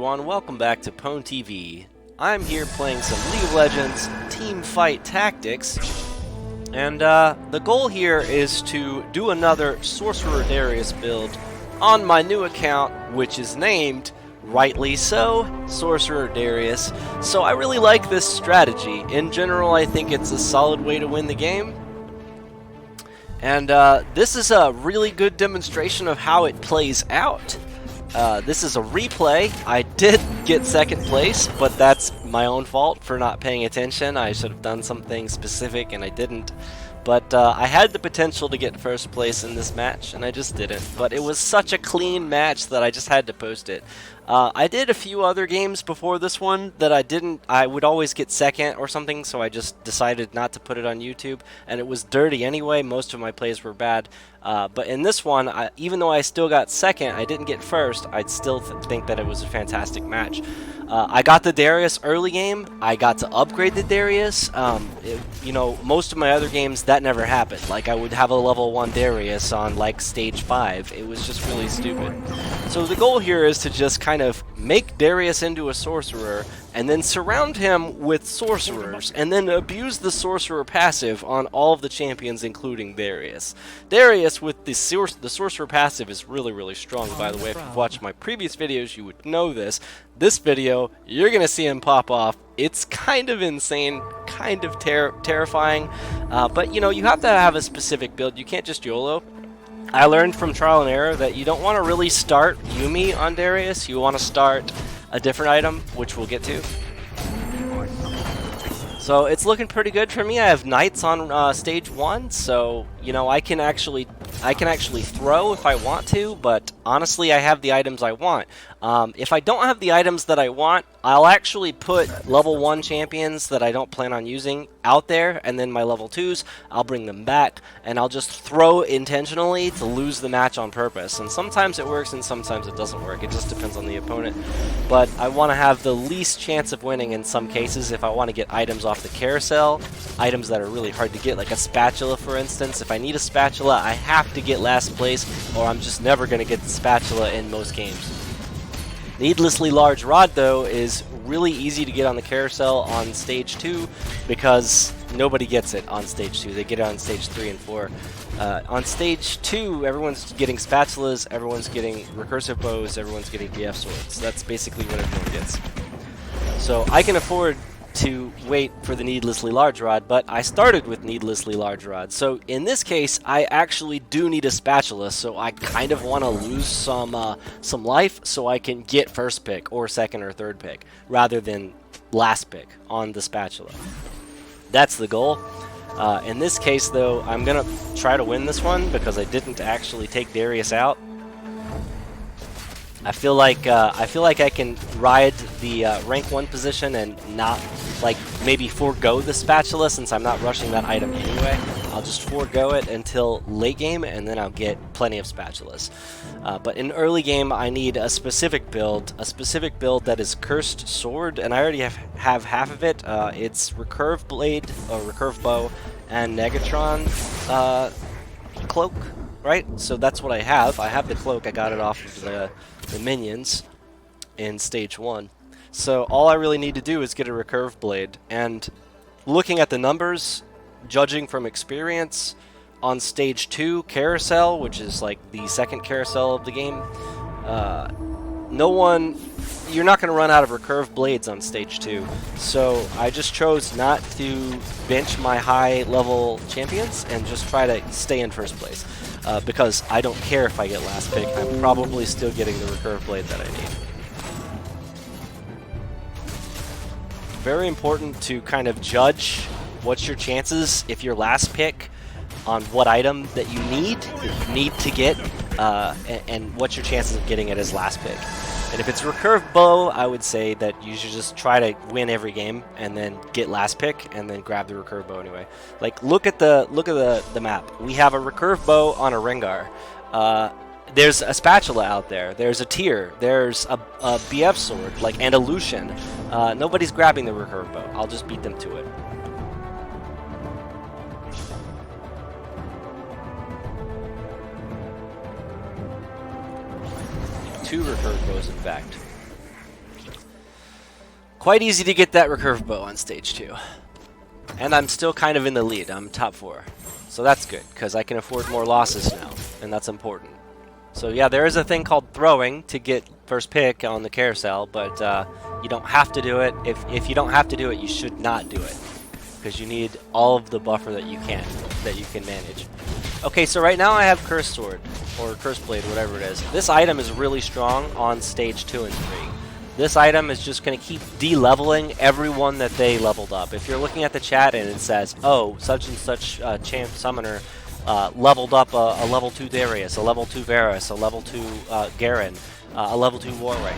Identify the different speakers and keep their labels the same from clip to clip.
Speaker 1: everyone, welcome back to Pwn TV. I'm here playing some League of Legends Teamfight Tactics, and the goal here is to do another Sorcerer Darius build on my new account, which is named, rightly so, Sorcerer Darius. So I really like this strategy. In general, I think it's a solid way to win the game. And this is a really good demonstration of how it plays out. This is a replay. I did get second place, but that's my own fault for not paying attention. I should have done something specific and I didn't. But I had the potential to get first place in this match and I just didn't. But it was such a clean match that I just had to post it. I did a few other games before this one that I would always get second or something, so I just decided not to put it on YouTube, and it was dirty anyway. Most of my plays were bad, but in this one, even though I still got second, I didn't get first, I'd still think that it was a fantastic match. I got the Darius early game. I got to upgrade the Darius. You know, most of my other games, that never happened. Like, I would have a level 1 Darius on, like, stage 5. It was just really stupid. So the goal here is to just kind of make Darius into a sorcerer and then surround him with sorcerers and then abuse the sorcerer passive on all of the champions, including Darius. Darius with the sorcerer passive is really strong, by the way. If you've watched my previous videos, you would know this. This video, you're gonna see him pop off. It's kind of insane, kind of terrifying, but you know, you have to have a specific build. You can't just YOLO. I learned from trial and error that you don't want to really start Yumi on Darius. You want to start a different item, which we'll get to. So it's looking pretty good for me. I have Knights on stage 1, so you know, I can actually throw if I want to, but honestly I have the items I want. If I don't have the items that I want, I'll actually put level 1 champions that I don't plan on using out there, and then my level 2s, I'll bring them back, and I'll just throw intentionally to lose the match on purpose. And sometimes it works and sometimes it doesn't work. It just depends on the opponent. But I want to have the least chance of winning in some cases if I want to get items off the carousel, items that are really hard to get, like a spatula for instance. If I need a spatula, I have to get last place, or I'm just never going to get the spatula in most games. Needlessly large rod, though, is really easy to get on the carousel on stage 2 because nobody gets it on stage 2. They get it on stage 3 and 4. On stage 2, everyone's getting spatulas, everyone's getting recursive bows, everyone's getting BF swords. That's basically what everyone gets. So I can afford to wait for the needlessly large rod, but I started with needlessly large rod. So in this case, I actually do need a spatula, so I kind of want to lose some life so I can get first pick or second or third pick rather than last pick on the spatula. That's the goal. In this case, though, I'm gonna try to win this one because I didn't actually take Darius out. I feel like I can ride the rank 1 position and not, like, maybe forego the spatula since I'm not rushing that item anyway. I'll just forego it until late game and then I'll get plenty of spatulas. But in early game I need a specific build that is Cursed Sword, and I already have half of it. It's Recurve Blade, or Recurve Bow, and Negatron Cloak, right? So that's what I have. I have the cloak, I got it off of the minions in stage 1. So all I really need to do is get a Recurve Blade, and looking at the numbers, judging from experience, on stage 2 carousel, which is like the second carousel of the game, you're not going to run out of Recurve Blades on stage 2. So I just chose not to bench my high level champions and just try to stay in first place. Because I don't care if I get last pick, I'm probably still getting the Recurve Blade that I need. Very important to kind of judge what's your chances if you're last pick on what item that you need to get, and what's your chances of getting it as last pick. And if it's Recurve Bow, I would say that you should just try to win every game and then get last pick and then grab the Recurve Bow anyway. Like, look at the map. We have a Recurve Bow on a Rengar. There's a spatula out there. There's a Tear. There's a BF sword, like, and a Lucian. Nobody's grabbing the Recurve Bow. I'll just beat them to it. Two Recurve Bows, in fact. Quite easy to get that recurve bow on stage 2. And I'm still kind of in the lead. I'm top 4. So that's good, because I can afford more losses now, and that's important. So yeah, there is a thing called throwing to get first pick on the carousel, but you don't have to do it. If you don't have to do it, you should not do it, because you need all of the buffer that you can manage. Okay, so right now I have Curse Sword, or Curse Blade, whatever it is. This item is really strong on stage 2 and 3. This item is just going to keep de-leveling everyone that they leveled up. If you're looking at the chat and it says, oh, such and such champ summoner leveled up a level 2 Darius, a level 2 Varus, a level 2 Garen, a level 2 Warwick.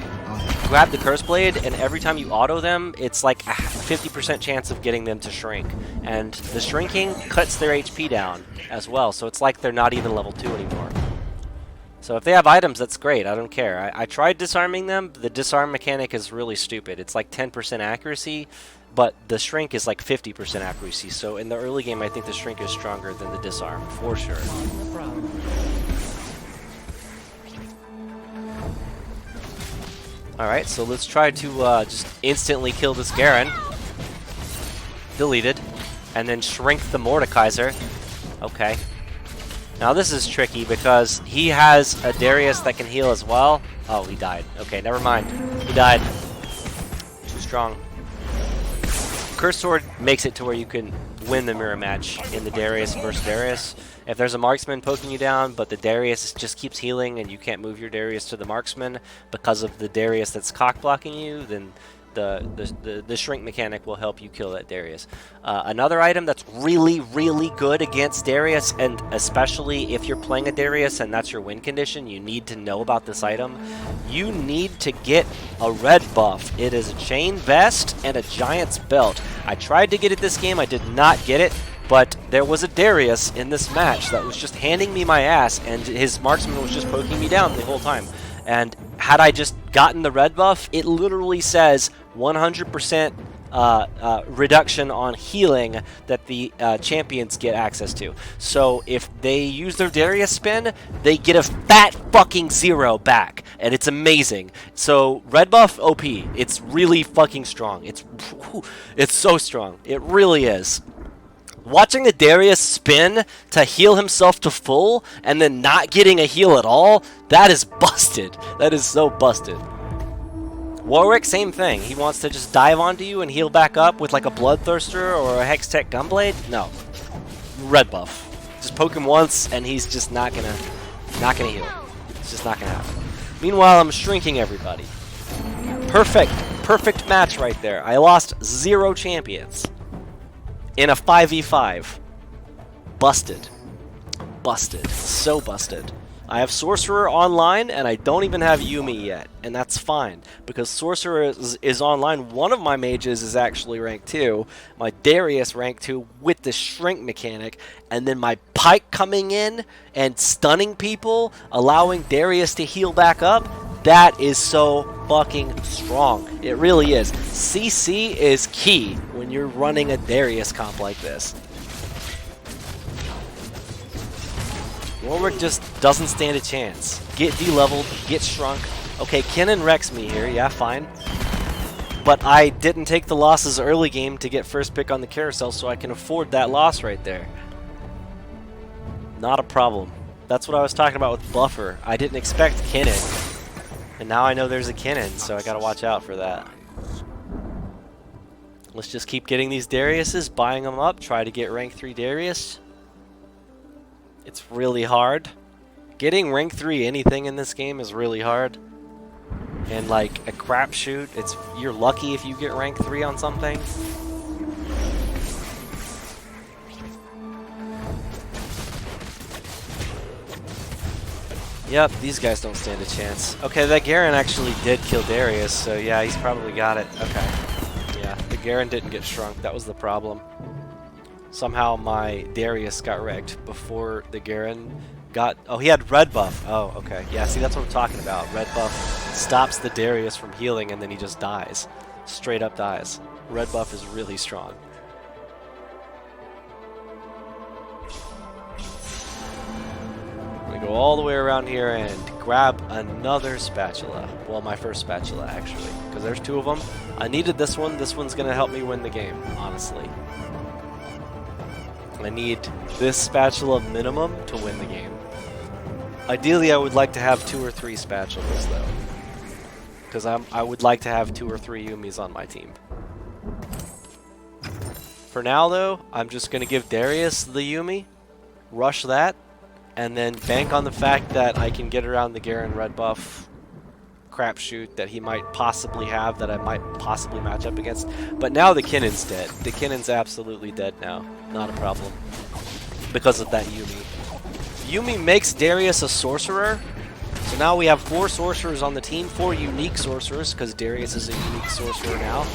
Speaker 1: Grab the Curse Blade, and every time you auto them, it's like a 50% chance of getting them to shrink. And the shrinking cuts their HP down as well, so it's like they're not even level 2 anymore. So if they have items, that's great. I don't care. I tried disarming them. The disarm mechanic is really stupid. It's like 10% accuracy, but the shrink is like 50% accuracy. So in the early game, I think the shrink is stronger than the disarm, for sure. Alright, so let's try to just instantly kill this Garen. Deleted. And then shrink the Mordekaiser. Okay. Now this is tricky because he has a Darius that can heal as well. Oh, he died. Okay, never mind. He died. Too strong. Curse Sword makes it to where you can win the mirror match in the Darius versus Darius. If there's a marksman poking you down, but the Darius just keeps healing and you can't move your Darius to the marksman because of the Darius that's cock blocking you, then the shrink mechanic will help you kill that Darius. Another item that's really, really good against Darius, and especially if you're playing a Darius and that's your win condition, you need to know about this item. You need to get a red buff. It is a chain vest and a giant's belt. I tried to get it this game, I did not get it, but there was a Darius in this match that was just handing me my ass, and his marksman was just poking me down the whole time. And had I just gotten the red buff, it literally says 100% reduction on healing that the champions get access to. So if they use their Darius spin, they get a fat fucking 0 back, and it's amazing. So red buff OP, it's really fucking strong. It's so strong. It really is. Watching a Darius spin to heal himself to full and then not getting a heal at all, that is busted. That is so busted. Warwick, same thing. He wants to just dive onto you and heal back up with like a Bloodthirster or a Hextech Gunblade. No. Red buff. Just poke him once and he's just not gonna heal. It's just not gonna happen. Meanwhile, I'm shrinking everybody. Perfect match right there. I lost 0 champions in a 5v5. Busted. Busted. So busted. I have Sorcerer online, and I don't even have Yuumi yet, and that's fine, because Sorcerer is online. One of my mages is actually rank 2, my Darius rank 2 with the shrink mechanic, and then my Pike coming in and stunning people, allowing Darius to heal back up. That is so fucking strong. It really is. CC is key when you're running a Darius comp like this. Warwick just doesn't stand a chance. Get de-leveled, get shrunk. Okay, Kennen wrecks me here, yeah, fine. But I didn't take the losses early game to get first pick on the carousel, so I can afford that loss right there. Not a problem. That's what I was talking about with Buffer. I didn't expect Kennen. And now I know there's a Kennen, so I gotta watch out for that. Let's just keep getting these Dariuses, buying them up, try to get rank 3 Darius. It's really hard. Getting rank 3 anything in this game is really hard. And like a crapshoot, you're lucky if you get rank 3 on something. Yep, these guys don't stand a chance. Okay, that Garen actually did kill Darius, so yeah, he's probably got it. Okay. Yeah, the Garen didn't get shrunk. That was the problem. Somehow my Darius got wrecked before the Garen got... Oh, he had red buff. Oh, okay. Yeah, see, that's what I'm talking about. Red buff stops the Darius from healing, and then he just dies. Straight up dies. Red buff is really strong. I'm going to go all the way around here and grab another spatula. Well, my first spatula, actually, because there's 2 of them. I needed this one. This one's going to help me win the game, honestly. I need this spatula minimum to win the game. Ideally, I would like to have 2 or 3 spatulas, though. Because I would like to have 2 or 3 Yumis on my team. For now, though, I'm just going to give Darius the Yumi, rush that, and then bank on the fact that I can get around the Garen red buff crapshoot that he might possibly have, that I might possibly match up against. But now the Kinnon's dead. The Kinnon's absolutely dead now. Not a problem. Because of that Yumi. Yumi makes Darius a sorcerer. So now we have 4 sorcerers on the team, 4 unique sorcerers, because Darius is a unique sorcerer now.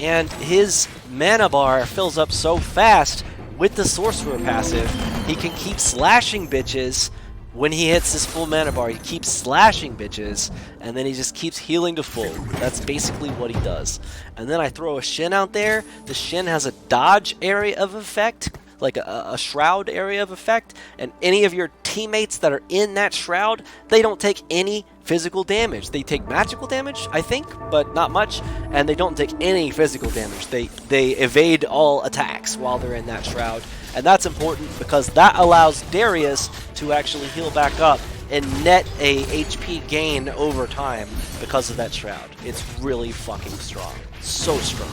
Speaker 1: And his mana bar fills up so fast with the sorcerer passive, he can keep slashing bitches. When he hits his full mana bar, he keeps slashing bitches, and then he just keeps healing to full. That's basically what he does. And then I throw a Shin out there. The Shin has a dodge area of effect, like a shroud area of effect, and any of your teammates that are in that shroud, they don't take any physical damage. They take magical damage, I think, but not much, and they don't take any physical damage. They evade all attacks while they're in that shroud. And that's important because that allows Darius to actually heal back up and net a HP gain over time because of that shroud. It's really fucking strong. So strong.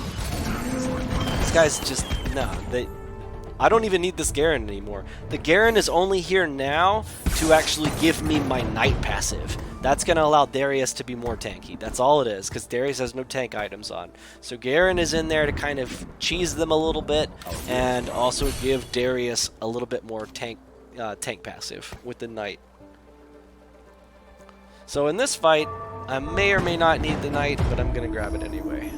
Speaker 1: These guys just, no, I don't even need this Garen anymore. The Garen is only here now to actually give me my Knight passive. That's going to allow Darius to be more tanky. That's all it is, because Darius has no tank items on. So Garen is in there to kind of cheese them a little bit, and also give Darius a little bit more tank passive with the Knight. So in this fight, I may or may not need the Knight, but I'm going to grab it anyway.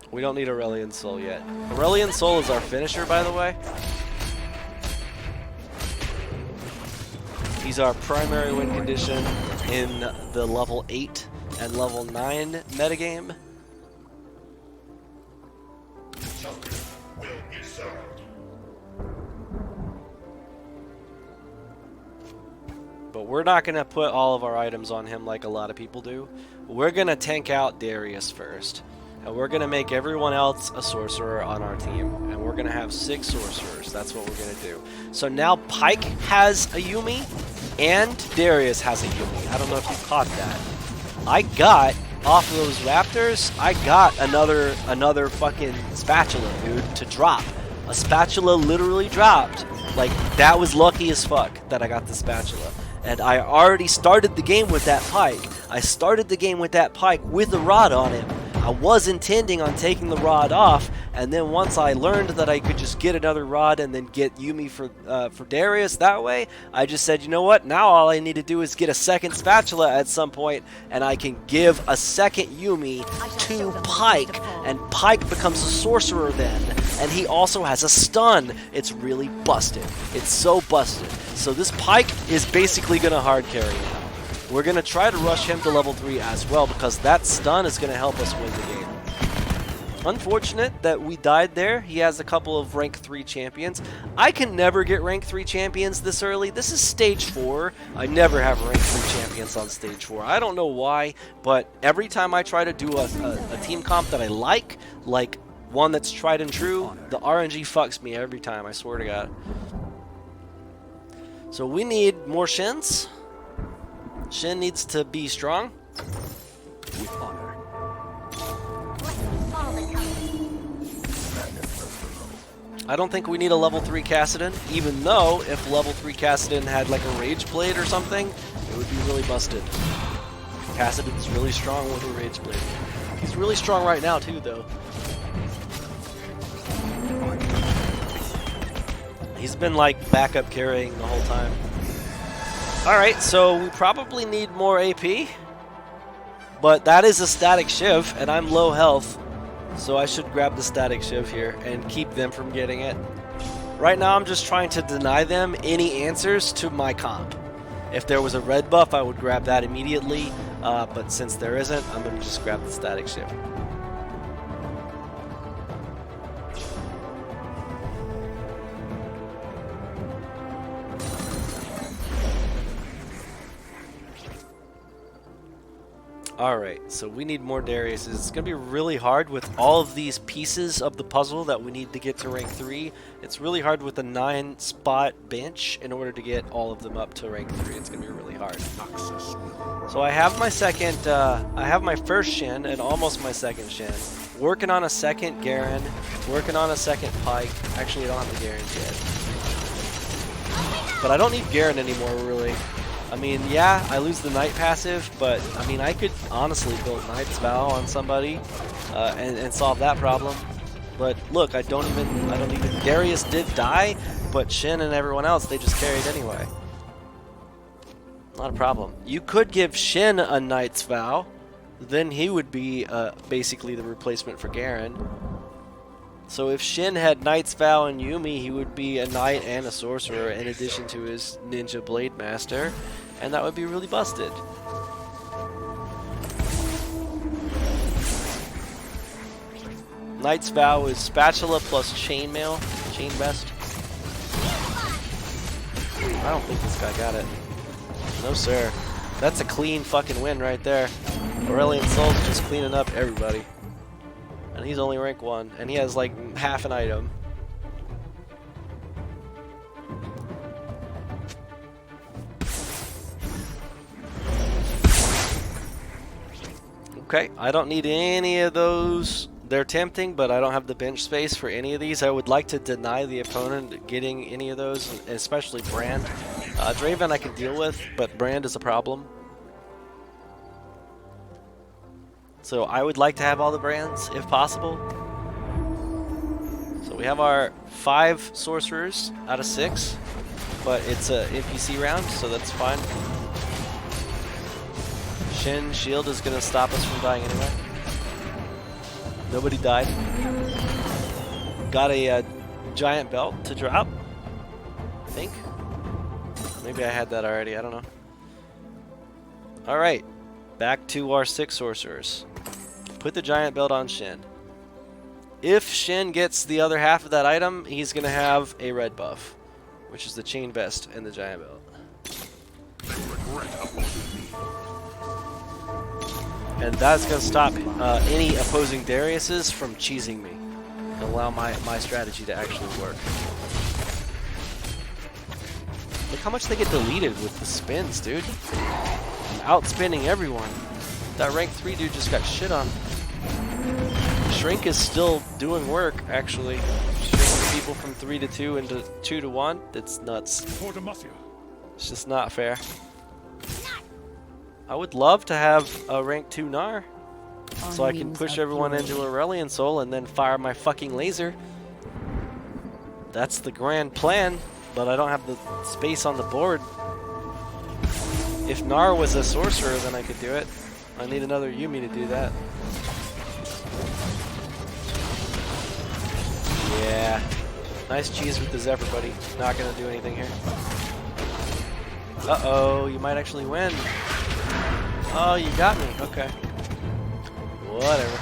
Speaker 1: We don't need Aurelion Soul yet. Aurelion Soul is our finisher, by the way. He's our primary win condition in the level 8 and level 9 metagame. But we're not going to put all of our items on him like a lot of people do. We're going to tank out Darius first. And we're going to make everyone else a sorcerer on our team. And we're going to have 6 sorcerers. That's what we're going to do. So now Pyke has a Yumi, and Darius has a Yumi. I don't know if you caught that. I got, off of those Raptors, I got another fucking spatula, dude, to drop. A spatula literally dropped. Like, that was lucky as fuck that I got the spatula. And I already started the game with that Pyke. I started the game with that Pyke with the rod on him. I was intending on taking the rod off, and then once I learned that I could just get another rod and then get Yumi for Darius that way, I just said, you know what, now all I need to do is get a second spatula at some point, and I can give a second Yumi to Pyke, and Pyke becomes a sorcerer then, and he also has a stun. It's really busted. It's so busted. So this Pyke is basically going to hard carry now. We're going to try to rush him to level 3 as well, because that stun is going to help us win the game. Unfortunate that we died there. He has a couple of rank 3 champions. I can never get rank 3 champions this early. This is stage 4. I never have rank 3 champions on stage 4. I don't know why, but every time I try to do a team comp that I like one that's tried and true, the RNG fucks me every time, I swear to God. So we need more Shins. Shin needs to be strong. With honor. I don't think we need a level 3 Kassadin, even though if level 3 Kassadin had like a Rage Blade or something, it would be really busted. Kassadin's really strong with a Rage Blade. He's really strong right now too, though. He's been like backup carrying the whole time. Alright, so we probably need more AP, but that is a static Shiv, and I'm low health, so I should grab the static Shiv here and keep them from getting it. Right now I'm just trying to deny them any answers to my comp. If there was a red buff, I would grab that immediately, but since there isn't, I'm going to just grab the static Shiv. Alright, so we need more Dariuses. It's going to be really hard with all of these pieces of the puzzle that we need to get to rank 3. It's really hard with a 9-spot bench in order to get all of them up to rank 3. It's going to be really hard. So I have my second, I have my first Shin and almost my second Shin. Working on a second Garen, working on a second Pike. Actually, I don't have the Garen yet. But I don't need Garen anymore, really. I mean, yeah, I lose the Knight passive, but I mean, I could honestly build Knight's Vow on somebody and solve that problem. But look, I don't even. Darius did die, but Shin and everyone else, they just carried anyway. Not a problem. You could give Shin a Knight's Vow, then he would be basically the replacement for Garen. So if Shin had Knight's Vow and Yuumi, he would be a Knight and a Sorcerer in addition to his Ninja Blade Master, and that would be really busted. Knight's Vow is Spatula plus Chainmail, Chain Vest. I don't think this guy got it. No sir. That's a clean fucking win right there. Aurelion Sol's just cleaning up everybody. And he's only rank 1, and he has like half an item. Okay, I don't need any of those. They're tempting, but I don't have the bench space for any of these. I would like to deny the opponent getting any of those, especially Brand. Draven I can deal with, but Brand is a problem. So I would like to have all the brands, if possible. So we have our 5 Sorcerers out of 6, but it's a NPC round, so that's fine. Shin Shield is going to stop us from dying anyway. Nobody died. Got a giant belt to drop, I think. Maybe I had that already, I don't know. Alright, back to our 6 Sorcerers. Put the giant belt on Shin. If Shin gets the other half of that item, he's going to have a red buff, which is the Chain Vest and the giant belt. And that's going to stop any opposing Dariuses from cheesing me and allow my strategy to actually work. Look how much they get deleted with the spins, dude. I'm outspinning everyone. That rank 3 dude just got shit on. Shrink is still doing work, actually. Shrinking people from 3 to 2 into 2 to 1. It's nuts. It's just not fair. I would love to have a rank 2 Gnar, so I can push everyone into Aurelion Soul and then fire my fucking laser. That's the grand plan, but I don't have the space on the board. If Gnar was a Sorcerer, then I could do it. I need another Yuumi to do that. Yeah. Nice cheese with the Zephyr, buddy. Not gonna do anything here. Uh-oh, you might actually win. Oh, you got me. Okay. Whatever.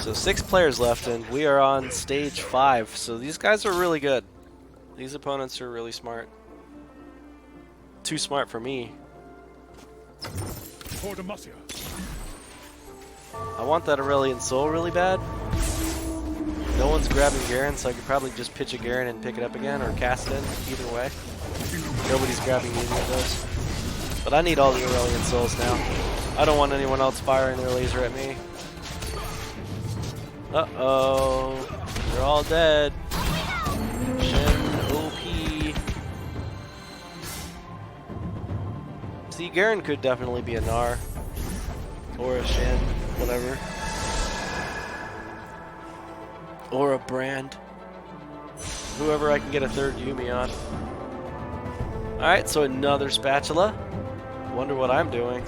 Speaker 1: So 6 players left, and we are on stage 5. So these guys are really good. These opponents are really smart. Too smart for me. I want that Aurelion Soul really bad. No one's grabbing Garen, so I could probably just pitch a Garen and pick it up again, or cast it, either way. Nobody's grabbing either of those. But I need all the Aurelion Souls now. I don't want anyone else firing their laser at me. Uh-oh. They're all dead. Shin, OP. See, Garen could definitely be a Gnar. Or a Shin, whatever. Or a Brand. Whoever I can get a third Yuumi on. Alright, so another Spatula. Wonder what I'm doing.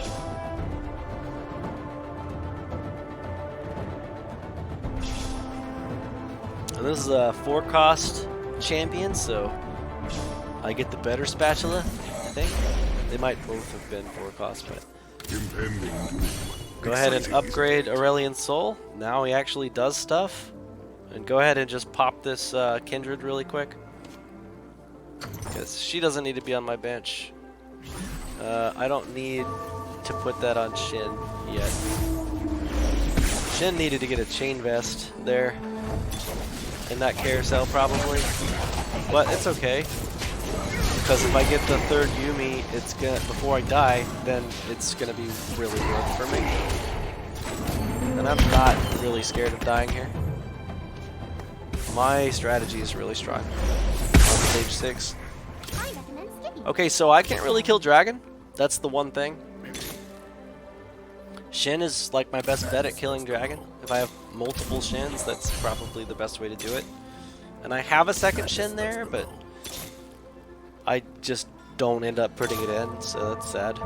Speaker 1: And this is a 4-cost champion, so I get the better Spatula, I think. They might both have been 4-cost, but... Go ahead and upgrade Aurelion Soul. Now he actually does stuff. And go ahead and just pop this Kindred really quick. because she doesn't need to be on my bench. I don't need to put that on Shin yet. Shin needed to get a chain vest there in that carousel probably, but it's okay because if I get the third Yumi, it's gonna before I die, then it's gonna be really good for me. And I'm not really scared of dying here. My strategy is really strong on stage 6. Okay, so I can't really kill Dragon. That's the one thing. Shin is like my best bet at killing Dragon. If I have multiple Shins, that's probably the best way to do it. And I have a second Shin there, but I just don't end up putting it in, so that's sad.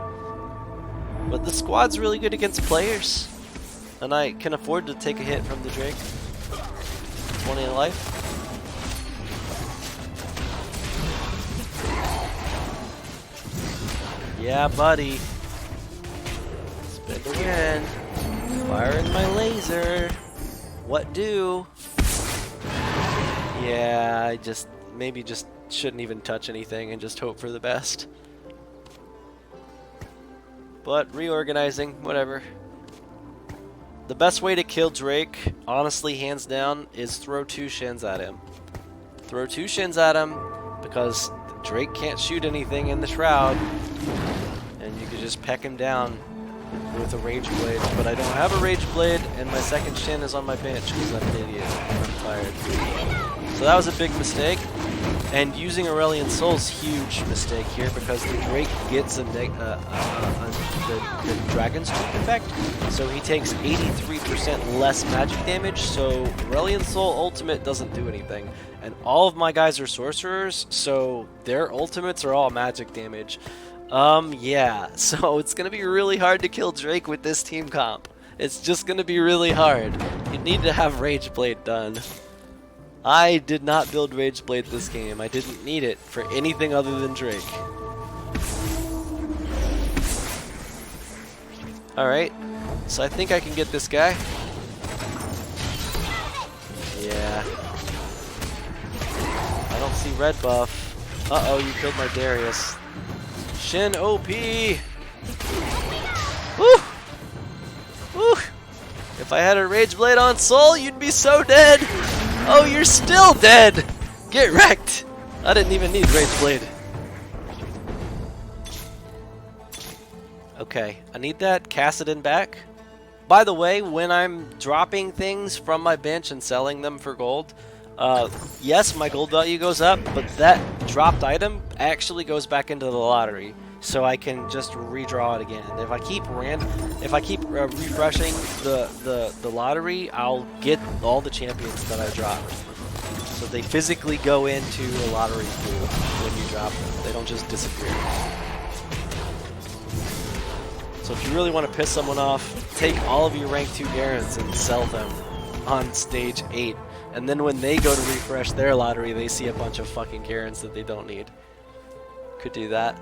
Speaker 1: But the squad's really good against players, and I can afford to take a hit from the Drake. 20 in life. Yeah, buddy. Spin to win. Firing my laser. What do? Yeah, I just maybe just shouldn't even touch anything and just hope for the best. But reorganizing, whatever. The best way to kill Drake, honestly, hands down, is throw 2 Shins at him. Throw 2 Shins at him because Drake can't shoot anything in the Shroud, and you could just peck him down with a Rage Blade. But I don't have a Rage Blade, and my second Shin is on my bench because I'm an idiot. I'm tired. So that was a big mistake. And using Aurelion Soul's huge mistake here because the Drake gets the Dragon Streak effect, so he takes 83% less magic damage, so Aurelion Soul ultimate doesn't do anything. And all of my guys are Sorcerers, so their ultimates are all magic damage. Yeah, so it's gonna be really hard to kill Drake with this team comp. It's just gonna be really hard. You need to have Rage Blade done. I did not build Rage Blade this game. I didn't need it for anything other than Drake. Alright, so I think I can get this guy. Yeah. I don't see red buff. Uh-oh, you killed my Darius. Shin OP! Woo! Woo! If I had a Rage Blade on Soul, you'd be so dead! Oh, you're still dead! Get wrecked! I didn't even need Rage Blade. Okay, I need that Cassidon back. By the way, when I'm dropping things from my bench and selling them for gold, yes, my gold value goes up, but that dropped item actually goes back into the lottery, so I can just redraw it again. If I keep refreshing the lottery, I'll get all the champions that I dropped. So they physically go into a lottery pool when you drop them. They don't just disappear. So if you really want to piss someone off, take all of your rank 2 Garens and sell them on stage 8. And then when they go to refresh their lottery, they see a bunch of fucking Garens that they don't need. Could do that.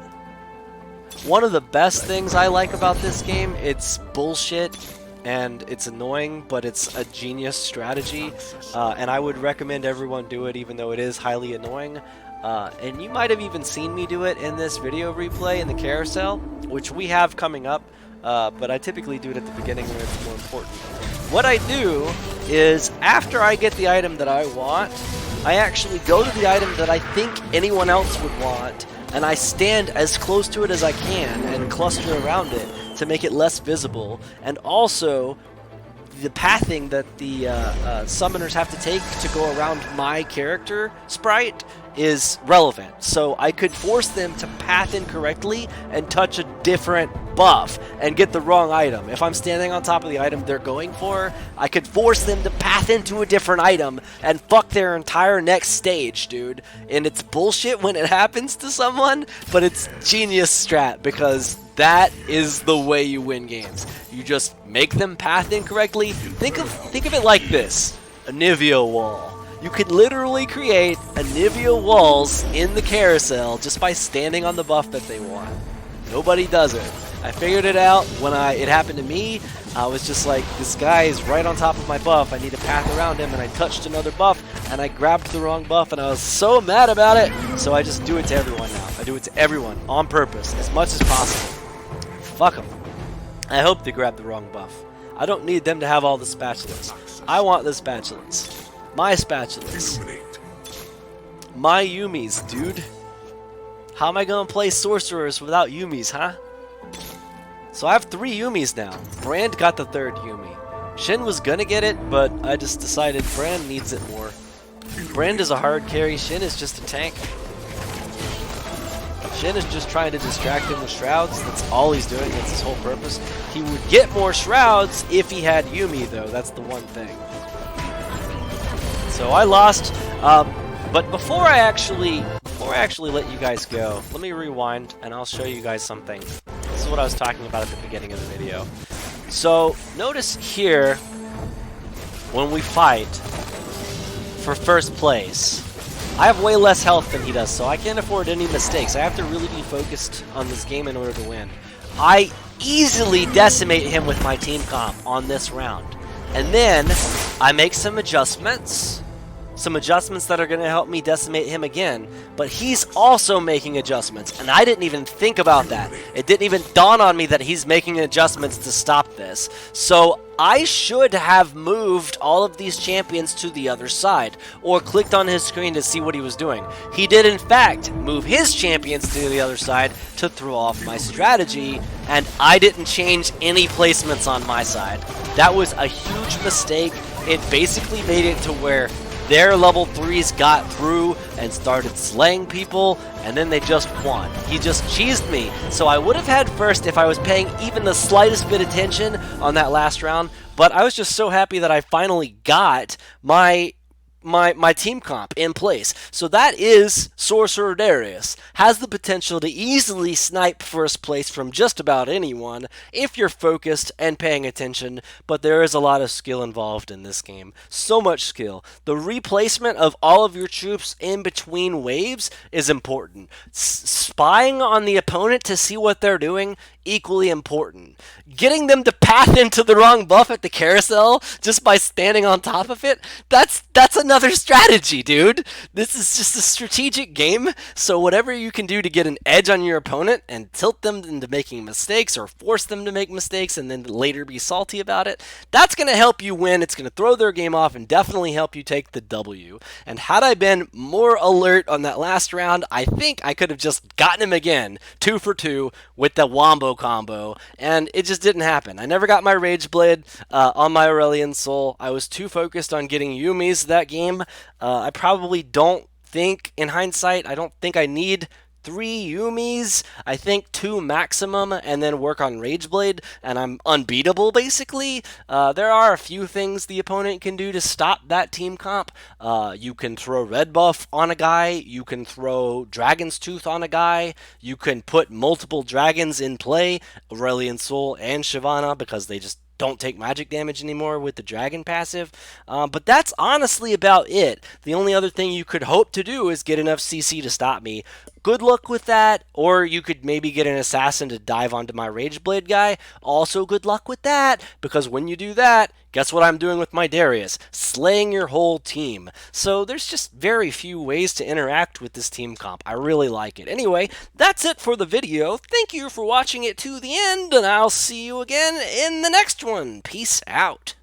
Speaker 1: One of the best things I like about this game, it's bullshit and it's annoying, but it's a genius strategy. And I would recommend everyone do it, even though it is highly annoying. And you might have even seen me do it in this video replay in the carousel, which we have coming up, but I typically do it at the beginning when it's more important. What I do is, after I get the item that I want, I actually go to the item that I think anyone else would want, and I stand as close to it as I can and cluster around it to make it less visible, and also the pathing that the summoners have to take to go around my character sprite is relevant. So I could force them to path incorrectly and touch a different buff and get the wrong item. If I'm standing on top of the item they're going for, I could force them to path into a different item and fuck their entire next stage, dude. And it's bullshit when it happens to someone, but it's genius strat because that is the way you win games. You just make them path incorrectly. Think of it like this: a Nivea wall. You could literally create a Nivea walls in the carousel just by standing on the buff that they want. Nobody does it. I figured it out when it happened to me. I was just like, this guy is right on top of my buff. I need to path around him, and I touched another buff, and I grabbed the wrong buff, and I was so mad about it, so I just do it to everyone now. I do it to everyone, on purpose, as much as possible. Fuck them. I hope they grab the wrong buff. I don't need them to have all the spatulas. I want the spatulas. My spatulas. My Yumis, dude. How am I gonna play Sorcerers without Yumis, huh? So I have 3 Yumis now. Brand got the 3rd Yumi. Shin was gonna get it, but I just decided Brand needs it more. Brand is a hard carry, Shin is just a tank. Shin is just trying to distract him with Shrouds. That's all he's doing, that's his whole purpose. He would get more Shrouds if he had Yumi, though. That's the one thing. So I lost, but before I actually let you guys go, let me rewind and I'll show you guys something. This is what I was talking about at the beginning of the video. So notice here, when we fight for first place, I have way less health than he does, so I can't afford any mistakes. I have to really be focused on this game in order to win. I easily decimate him with my team comp on this round. And then I make some adjustments that are going to help me decimate him again, but he's also making adjustments, and I didn't even think about that. It didn't even dawn on me that he's making adjustments to stop this. So I should have moved all of these champions to the other side, or clicked on his screen to see what he was doing. He did in fact move his champions to the other side to throw off my strategy, and I didn't change any placements on my side. That was a huge mistake. It basically made it to where their level 3s got through and started slaying people, and then they just won. He just cheesed me. So I would have had first if I was paying even the slightest bit attention on that last round, but I was just so happy that I finally got my team comp in place. So that is Sorcerer Darius. Has the potential to easily snipe first place from just about anyone if you're focused and paying attention, but there is a lot of skill involved in this game. So much skill. The replacement of all of your troops in between waves is important. Spying on the opponent to see what they're doing, equally important. Getting them to path into the wrong buff at the carousel just by standing on top of it, that's another strategy, dude. This is just a strategic game, so whatever you can do to get an edge on your opponent and tilt them into making mistakes or force them to make mistakes and then later be salty about it, that's going to help you win. It's going to throw their game off and definitely help you take the W. And had I been more alert on that last round, I think I could have just gotten him again, 2 for 2 with the Wombo combo, and it just didn't happen. I never got my Rage Blade on my Aurelion Soul. I was too focused on getting Yumis that game. I probably don't think, in hindsight, I don't think I need 3 Yumis. I think 2 maximum, and then work on Rage Blade, and I'm unbeatable, basically. There are a few things the opponent can do to stop that team comp. You can throw Red Buff on a guy. You can throw Dragon's Tooth on a guy. You can put multiple dragons in play, Aurelion Soul and Shyvana, because they just don't take magic damage anymore with the dragon passive, but that's honestly about it. The only other thing you could hope to do is get enough CC to stop me. Good luck with that, or you could maybe get an assassin to dive onto my Rage Blade guy. Also good luck with that, because when you do that, guess what I'm doing with my Darius? Slaying your whole team. So there's just very few ways to interact with this team comp. I really like it. Anyway, that's it for the video. Thank you for watching it to the end, and I'll see you again in the next one. Peace out.